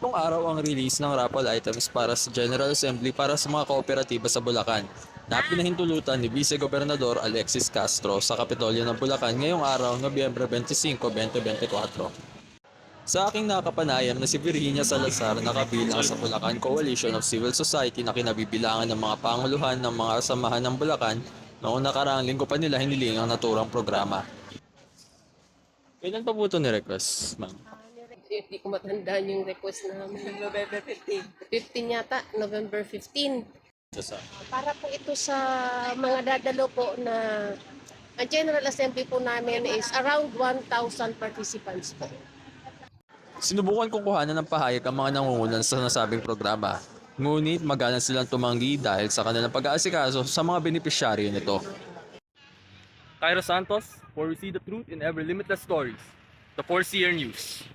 Tatlong araw ang release ng raffle items para sa General Assembly para sa mga kooperatiba sa Bulacan na pinahintulutan ni Vice Gobernador Alexis Castro sa Kapitolyo ng Bulacan ngayong araw, Nobyembre 25, 2024. Sa aking nakapanayam na si Virginia Salazar na kabilang sa Bulacan Coalition of Civil Society na kinabibilangan ng mga panguluhan ng mga samahan ng Bulacan, noong nakaraang linggo pa nila hiniling ang naturang programa. Kailan pa po ito ni-request, ma'am? Hindi ko matandaan yung request namin. November 15. 15 yata, November 15. Sa Para po ito sa mga dadalo po na ang General Assembly po namin is around 1,000 participants po. Sinubukan kong kuhanan ng pahayag ang mga nangungunan sa nasabing programa. Ngunit magalang silang tumanggi dahil sa kanilang pag-aasikaso sa mga benepisyaryo nito. Kyra Santos, for we see the truth in every limitless stories. The 4CR News.